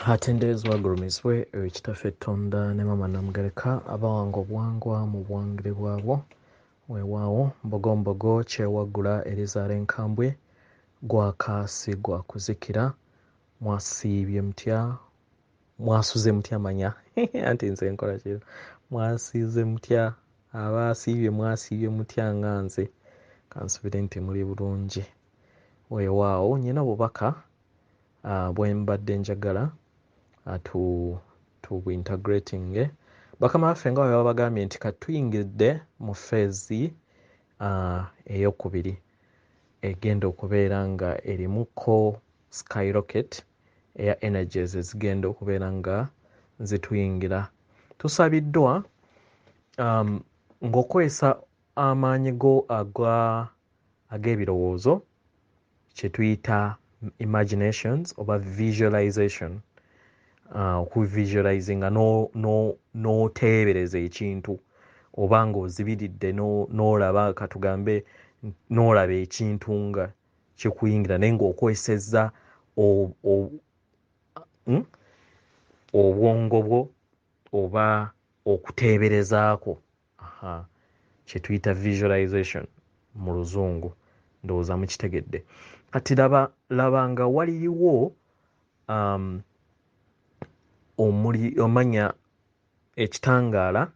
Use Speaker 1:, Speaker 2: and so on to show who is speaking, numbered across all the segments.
Speaker 1: Atendeezebwa agulumizibwe ekitaffe Ettonda ne Maama Namugereka abawanga obuwangwa mu buwangire bwabwo. Weewaawo mbogombogo kyewaggula erizaala enkambwe gwakaasi gwa kuzikira mwasiibye mutya mwasuze mutya manya anti nze nkola kiro mwasiize mutya abaasiibye mwasiibye mutya nga nze kansubire nti muli bulungi. Weewaawo nyina obubaka bwe mbadde njagala tubuintegrating. Bakama baffe nga bwe babagambye nti katuyingidde mu feezi ey'okubiri egenda okubeera nga erimuko skyrocket eya energies ezigenda okubeera nga zituyingira. Tusabiddwa ng'okozesa amaanyi go ag'ebirowoozo kye tuyita imaginations oba visualization, okuvisualizinga n'oteebereza ekintu oba ng'ozibiridde n'olaba katugambe n'olaba ekintu nga kikuyingira naye ng'okozesezza obwongo bwo oba okuteeberezaako, kye tuyita visualization mu luzungu. Ndowooza mukitegedde. Kati laba nga waliwo omanya ekitangaala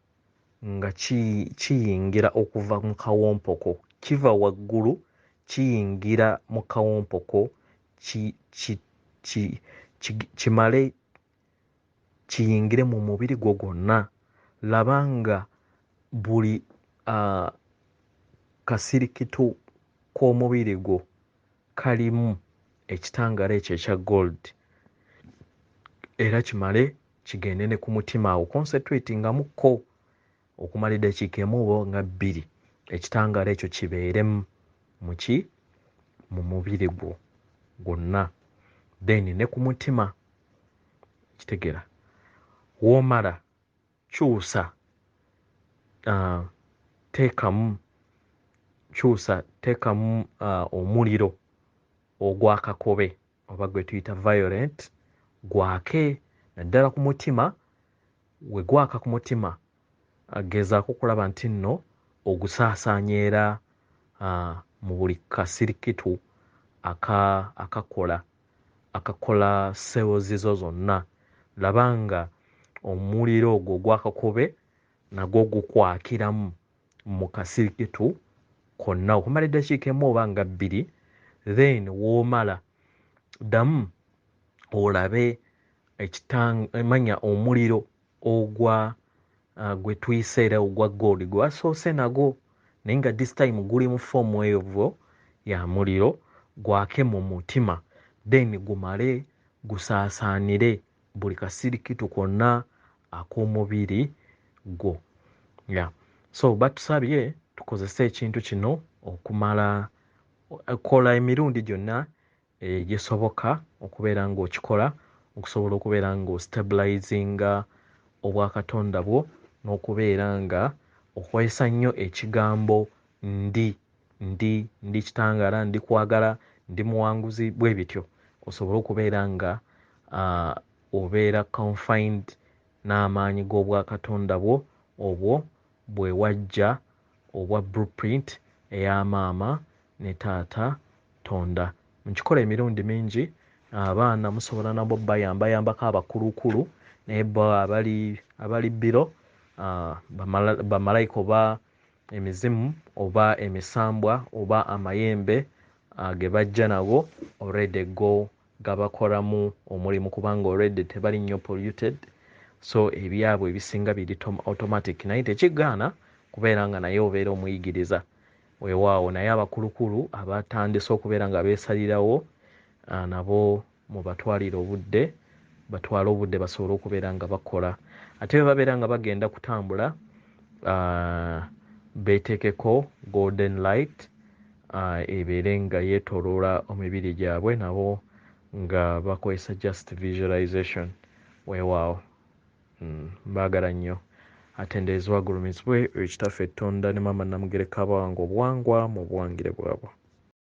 Speaker 1: nga kiyingira okuva mu kawompoko, kiva waggulu kiyingira mu kawompoko kimale kiyingire mu mubiri gwo gwonna. Laba nga buli kasirikitu k'omubiri gwo kalimu ekitangaala ekyo ekya gold, era kimale kigende ne ku mutima awo concentratingамуko okumala eddakiika emu oba nga bbiri, ekitangaala ekyo kibeeremu mu mubiri gwo gwonna, then ne ku mutima kitegeera. W'omala kyusa teekamu omuliro ogwa kakobe oba gwe tuyita violent, gwake naddala ku mutima. We gwaka ku mutima gezaako okulaba nti nno ogusaasaanya era mu buli kasirikitu akakola cells zo zonna. Laba nga omuliro ogwo ogwa kakobe nagwo gukwakiramu mu kasirikitu konna okumala eddakiika emu oba nga bbiri, then w'omala ddamu olabe manya omuliro gwe tuyise era ogwa gold gwasoose nagwo, naye nga this time guli mu foomu eyo ya muliro, gwake mu mutima, then gumale gusaasaanire buli kasirikitu konna ak'omubiri gwo. So batusabye tukozese ekintu kino okumala kola emirundi gyonna egisoboka okubeera ng'okikola okusobola okubeera ng'ostabilizinga obwakatonda bwo n'okubeera nga okozesa nnyo ekigambo ndi kitangaala, ndi kwagala, ndi muwanguzi, bwe bityo osobole okubeera nga obeera confined n'amaanyi g'obwakatonda bwo obwo bwe wajja obwa blueprint eya maama ne taata Tonda. Nkikola emirundi mingi. Abaana musobola nabo bayambako abakulukulu naye bo abali bbiro bamalayika oba emizimu oba emisambwa oba amayembe ge bajja nabo already go gabakolamu omulimu kubanga already tebali nnyo polluted, so ebyabwe ebisinga biri automatic, naye tekigaana kubeera nga naye obeera omuyigiriza. Weewaawo naye abakulukulu abatandise okubeera nga beesalirawo nabo mubatwalire obudde, batwale obudde basobole okubeera nga bakola. Ate bwe babeera nga bagenda kutambula beeteekeko golden light ebeere nga yeetooloola emibiri gyabwe nabo nga bakozesa just visualization. Weewaawo mbaagala nnyo. Atendeezebwa agulumizibwe ekitaffe Ettonda ne Maama Namugereka abawanga obuwangwa mu buwangire bwabwe.